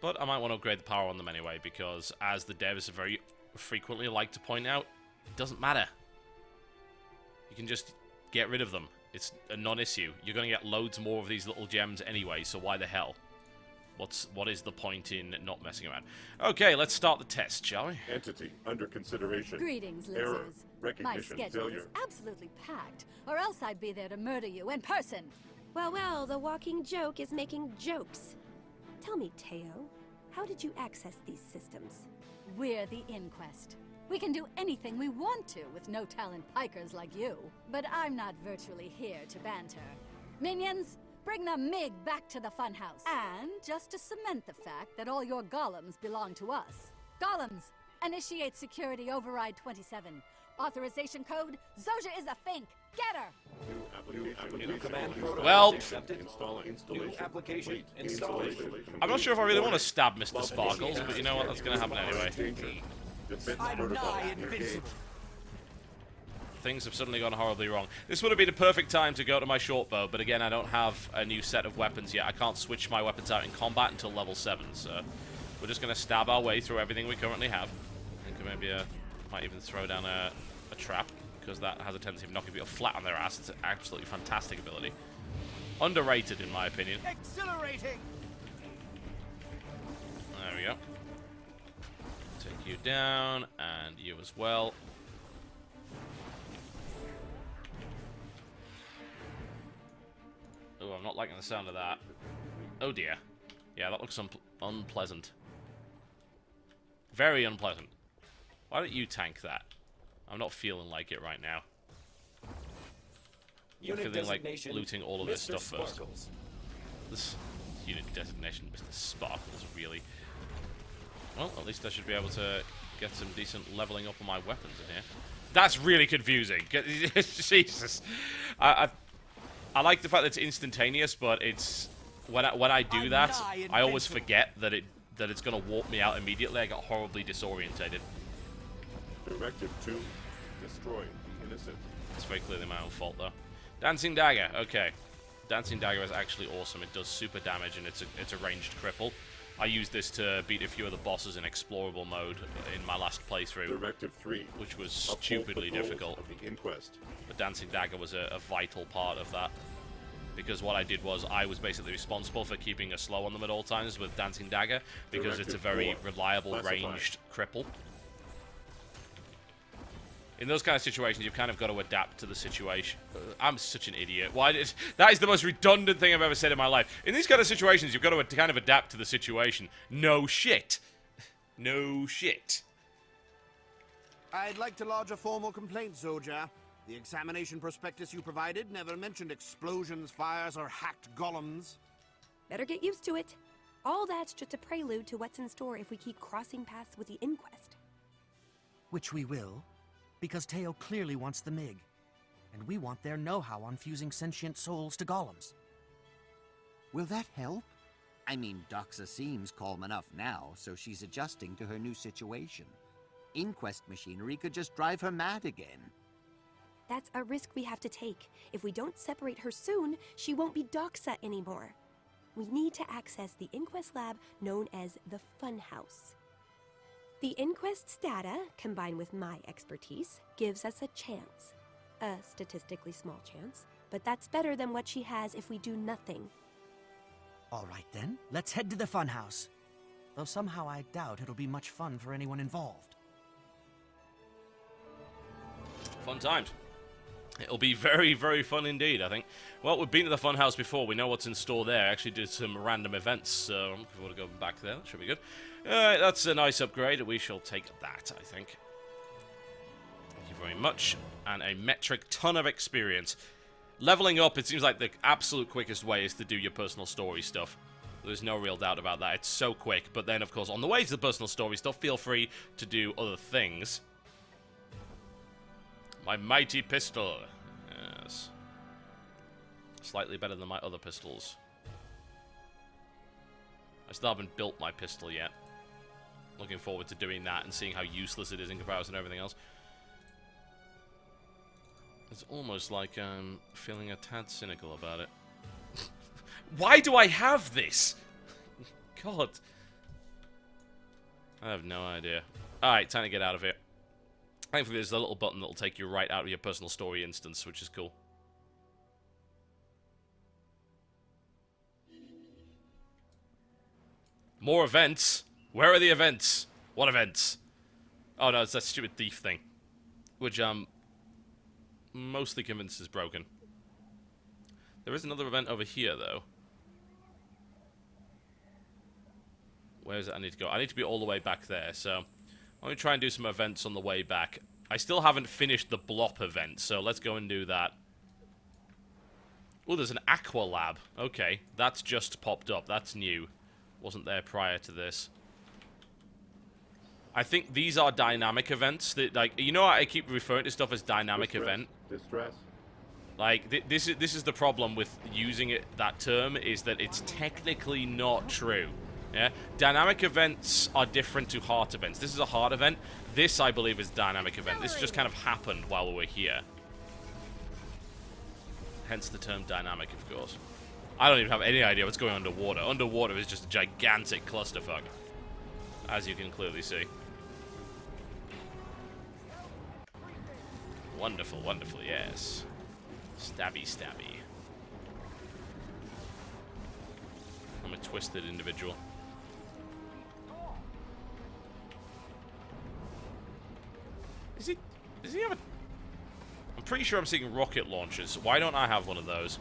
[SPEAKER 1] But I might want to upgrade the power on them anyway, because as the devs very frequently like to point out, it doesn't matter. You can just get rid of them. It's a non-issue. You're going to get loads more of these little gems anyway, so why the hell? What is the point in not messing around? Okay, let's start the test, shall we?
[SPEAKER 7] Entity under consideration.
[SPEAKER 13] Greetings,
[SPEAKER 7] Error.
[SPEAKER 13] losers.
[SPEAKER 7] Recognition
[SPEAKER 13] My schedule
[SPEAKER 7] failure.
[SPEAKER 13] is absolutely packed, or else I'd be there to murder you in person.
[SPEAKER 11] Well, well, the walking joke is making jokes. Tell me, Teo, how did you access these systems?
[SPEAKER 13] We're the Inquest. We can do anything we want to with no talent pikers like you. But I'm not virtually here to banter. Minions, bring the MiG back to the funhouse. And just to cement the fact that all your golems belong to us. Golems, initiate security override 27. Authorization code, Zoja is a fink. Get her!
[SPEAKER 1] Well,
[SPEAKER 7] Installation.
[SPEAKER 1] I'm not sure if I really want to stab Mr. Sparkles, but you know what, that's going to happen anyway.
[SPEAKER 12] I'm nigh invincible.
[SPEAKER 1] Things have suddenly gone horribly wrong. This would have been a perfect time to go to my short bow, but again, I don't have a new set of weapons yet. I can't switch my weapons out in combat until level 7, so we're just going to stab our way through everything we currently have. I think maybe might even throw down a trap, because that has a tendency of knocking people flat on their ass. It's an absolutely fantastic ability. Underrated, in my opinion.
[SPEAKER 12] Exhilarating!
[SPEAKER 1] There we go. Take you down, and you as well. Oh, I'm not liking the sound of that. Oh dear. Yeah, that looks unpleasant. Very unpleasant. Why don't you tank that? I'm not feeling like it right now. I'm feeling like looting all of this stuff first. This unit designation, Mr. Sparkles, really. Well, at least I should be able to get some decent leveling up on my weapons in here. That's really confusing. Jesus. I like the fact that it's instantaneous, but it's when I do that, I always forget that it's gonna warp me out immediately. I got horribly disorientated.
[SPEAKER 7] Directive 2, destroy the innocent.
[SPEAKER 1] It's very clearly my own fault, though. Dancing Dagger, okay. Dancing Dagger is actually awesome. It does super damage, and it's a ranged cripple. I used this to beat a few of the bosses in explorable mode in my last playthrough.
[SPEAKER 7] Directive 3,
[SPEAKER 1] which was stupidly difficult.
[SPEAKER 7] Of the inquest.
[SPEAKER 1] But Dancing Dagger was a vital part of that. Because what I did was I was basically responsible for keeping a slow on them at all times with Dancing Dagger, because it's a very reliable ranged cripple. In those kind of situations, you've kind of got to adapt to the situation. I'm such an idiot. That is the most redundant thing I've ever said in my life. In these kind of situations, you've got to kind of adapt to the situation. No shit. No shit.
[SPEAKER 14] I'd like to lodge a formal complaint, soldier. The examination prospectus you provided never mentioned explosions, fires, or hacked golems.
[SPEAKER 11] Better get used to it. All that's just a prelude to what's in store if we keep crossing paths with the inquest.
[SPEAKER 12] Which we will. Because Teo clearly wants the MiG, and we want their know-how on fusing sentient souls to golems.
[SPEAKER 3] Will that help? I mean, Doxa seems calm enough now, so she's adjusting to her new situation. Inquest machinery could just drive her mad again.
[SPEAKER 11] That's a risk we have to take. If we don't separate her soon, she won't be Doxa anymore. We need to access the inquest lab known as the Funhouse. The inquest's data, combined with my expertise, gives us a chance. A statistically small chance, but that's better than what she has if we do nothing.
[SPEAKER 12] All right then, let's head to the Funhouse. Though somehow I doubt it'll be much fun for anyone involved.
[SPEAKER 1] Fun times. It'll be very, very fun indeed, I think. Well, we've been to the Funhouse before. We know what's in store there. I actually did some random events, so I'm looking forward to going back there. That should be good. That's a nice upgrade. We shall take that, I think. Thank you very much. And a metric ton of experience. Leveling up, it seems like the absolute quickest way is to do your personal story stuff. There's no real doubt about that. It's so quick. But then, of course, on the way to the personal story stuff, feel free to do other things. My mighty pistol. Yes. Slightly better than my other pistols. I still haven't built my pistol yet. Looking forward to doing that and seeing how useless it is in comparison to everything else. It's almost like I'm feeling a tad cynical about it. Why do I have this? God. I have no idea. Alright, time to get out of here. Thankfully, there's a little button that'll take you right out of your personal story instance, which is cool. More events? Where are the events? What events? Oh no, it's that stupid thief thing. Which I'm mostly convinced is broken. There is another event over here, though. Where is it I need to go? I need to be all the way back there, so I'm going to try and do some events on the way back. I still haven't finished the Blop event, so let's go and do that. Oh, there's an Aqua Lab. Okay, that's just popped up. That's new. Wasn't there prior to this. I think these are dynamic events. That, like, you know, I keep referring to stuff as dynamic event.
[SPEAKER 7] Distress.
[SPEAKER 1] Like, this is the problem with using it, that term, is that it's technically not true. Yeah? Dynamic events are different to heart events. This is a heart event. This, I believe, is a dynamic event. This just kind of happened while we were here. Hence the term dynamic, of course. I don't even have any idea what's going on underwater. Underwater is just a gigantic clusterfuck, as you can clearly see. Wonderful, wonderful, yes. Stabby, stabby. I'm a twisted individual. Does he have a... I'm pretty sure I'm seeing rocket launchers. Why don't I have one of those?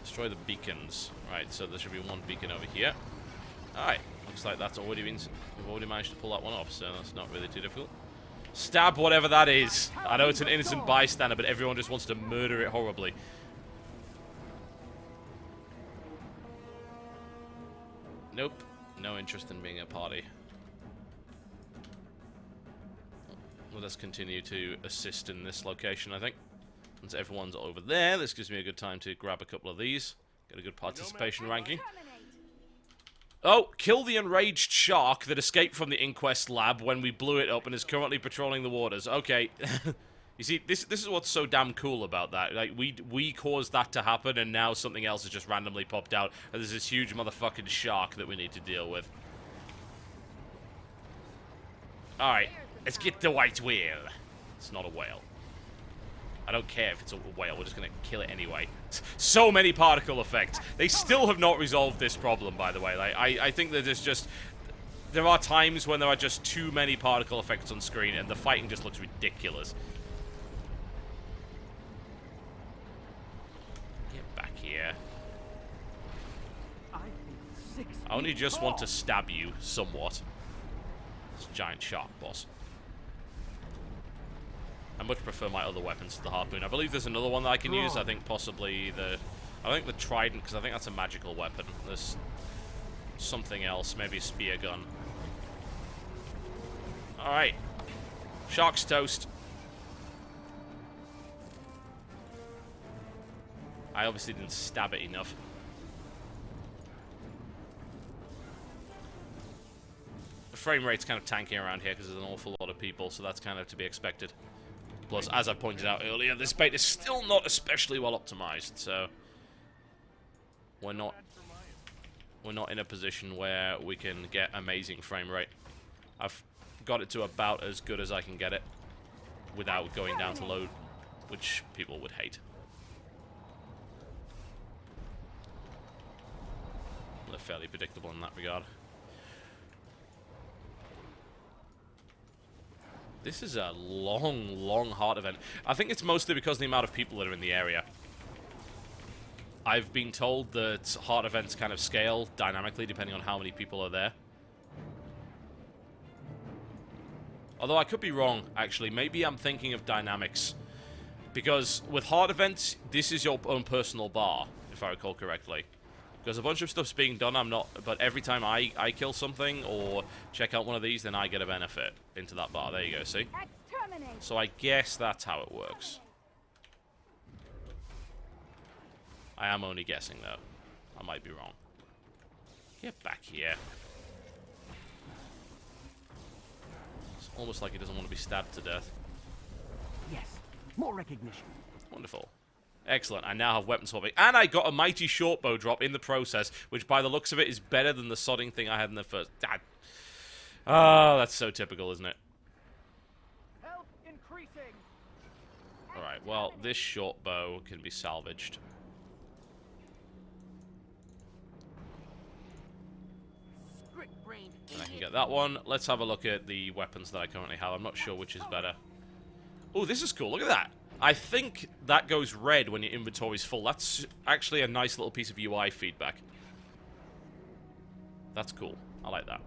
[SPEAKER 1] Destroy the beacons. Right, so there should be one beacon over here. Alright, looks like that's already been... We've already managed to pull that one off, so that's not really too difficult. Stab whatever that is. I know it's an innocent bystander, but everyone just wants to murder it horribly. Nope. No interest in being a party. Let us continue to assist in this location, I think. Once everyone's over there, this gives me a good time to grab a couple of these. Get a good participation ranking. Oh, kill the enraged shark that escaped from the inquest lab when we blew it up and is currently patrolling the waters. Okay. You see, this is what's so damn cool about that. Like, we caused that to happen, and now something else has just randomly popped out, and there's this huge motherfucking shark that we need to deal with. Alright, let's get the white whale. It's not a whale. I don't care if it's a whale, we're just gonna kill it anyway. So many particle effects. They still have not resolved this problem, by the way. Like, I think that there's just... There are times when there are just too many particle effects on screen, and the fighting just looks ridiculous. Get back here. I only just want to stab you, somewhat. This giant shark boss. I much prefer my other weapons to the harpoon. I believe there's another one that I can use. I think possibly the... I think the trident, because I think that's a magical weapon. There's something else. Maybe a spear gun. Alright. Shark's toast. I obviously didn't stab it enough. The frame rate's kind of tanking around here because there's an awful lot of people, so that's kind of to be expected. Plus, as I pointed out earlier, this bait is still not especially well optimized, so we're not in a position where we can get amazing frame rate. I've got it to about as good as I can get it without going down to low, which people would hate. They're fairly predictable in that regard. This is a long, long hard event. I think it's mostly because of the amount of people that are in the area. I've been told that hard events kind of scale dynamically depending on how many people are there. Although I could be wrong, actually. Maybe I'm thinking of dynamics. Because with hard events, this is your own personal bar, if I recall correctly. Because a bunch of stuff's being done, I'm not... But every time I kill something or check out one of these, then I get a benefit into that bar. There you go, see? So I guess that's how it works. I am only guessing, though. I might be wrong. Get back here. It's almost like he doesn't want to be stabbed to death.
[SPEAKER 12] Yes, more recognition.
[SPEAKER 1] Wonderful. Excellent. I now have weapon swapping. And I got a mighty shortbow drop in the process, which by the looks of it is better than the sodding thing I had in the first... Oh, that's so typical, isn't it?
[SPEAKER 5] Health increasing.
[SPEAKER 1] Alright, well, this shortbow can be salvaged. And I can get that one. Let's have a look at the weapons that I currently have. I'm not sure which is better. Oh, this is cool. Look at that. I think that goes red when your inventory's full. That's actually a nice little piece of UI feedback. That's cool. I like that.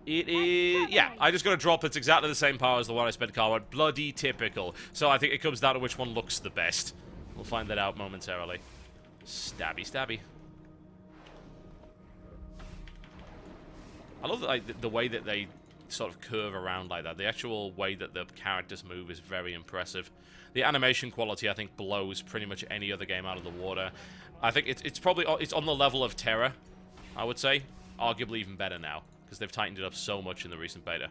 [SPEAKER 1] It is... Yeah, I just got a drop that's exactly the same power as the one I spent car on. Bloody typical. So I think it comes down to which one looks the best. We'll find that out momentarily. Stabby, stabby. I love the way that they sort of curve around like that. The actual way that the characters move is very impressive. The animation quality, I think, blows pretty much any other game out of the water. I think it's probably on the level of Terra, I would say. Arguably even better now, because they've tightened it up so much in the recent beta.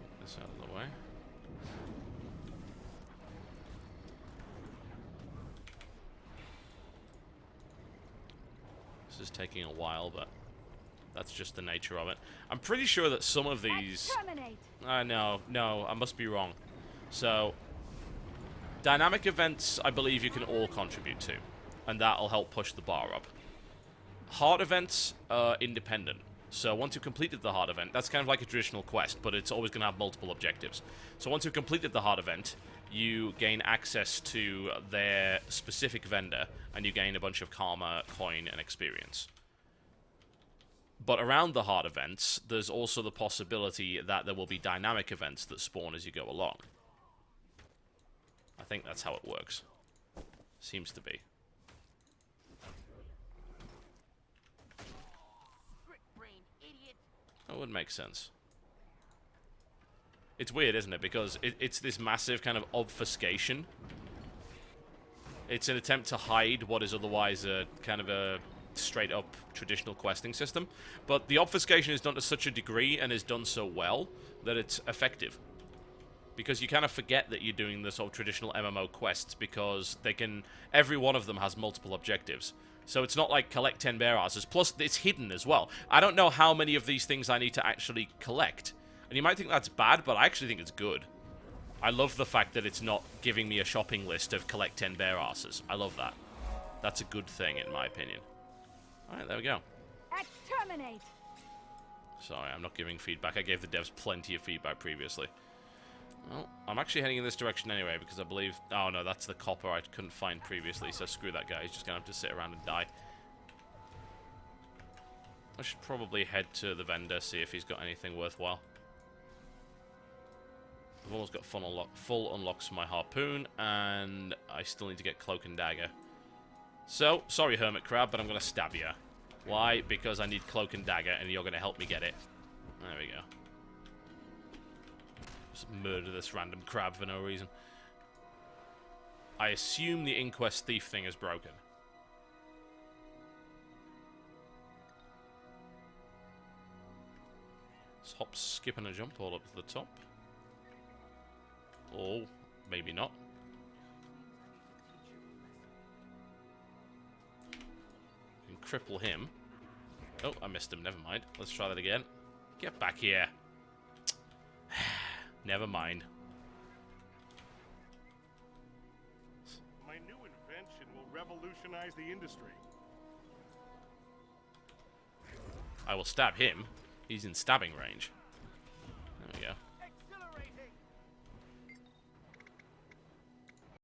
[SPEAKER 1] Get this out of the way. This is taking a while, but that's just the nature of it. I'm pretty sure that some of these... No, I must be wrong. So, Dynamic events, I believe you can all contribute to, and that'll help push the bar up. Hard events are independent. So once you've completed the hard event, that's kind of like a traditional quest, but it's always going to have multiple objectives. So once you've completed the hard event, you gain access to their specific vendor, and you gain a bunch of karma, coin, and experience. But around the hard events, there's also the possibility that there will be dynamic events that spawn as you go along. I think that's how it works. Seems to be. That would make sense. It's weird, isn't it? Because it's this massive kind of obfuscation. It's an attempt to hide what is otherwise a kind of a straight-up traditional questing system. But the obfuscation is done to such a degree and is done so well that it's effective. Because you kind of forget that you're doing the sort of traditional MMO quests because they can... Every one of them has multiple objectives. So it's not like collect 10 bear asses. Plus, it's hidden as well. I don't know how many of these things I need to actually collect. And you might think that's bad, but I actually think it's good. I love the fact that it's not giving me a shopping list of collect 10 bear asses. I love that. That's a good thing, in my opinion. Alright, there we go.
[SPEAKER 13] Exterminate!
[SPEAKER 1] Sorry, I'm not giving feedback. I gave the devs plenty of feedback previously. Well, I'm actually heading in this direction anyway, because I believe... Oh, no, that's the copper I couldn't find previously, so screw that guy. He's just going to have to sit around and die. I should probably head to the vendor, see if he's got anything worthwhile. I've almost got full unlocks for my harpoon, and I still need to get cloak and dagger. So, sorry, Hermit Crab, but I'm going to stab you. Why? Because I need cloak and dagger, and you're going to help me get it. There we go. Just murder this random crab for no reason. I assume the Inquest Thief thing is broken. Let's hop, skip, and a jump all up to the top. Or maybe not. We can cripple him. Oh, I missed him. Never mind. Let's try that again. Get back here. Never mind.
[SPEAKER 7] My new invention will revolutionize the industry.
[SPEAKER 1] I will stab him. He's in stabbing range.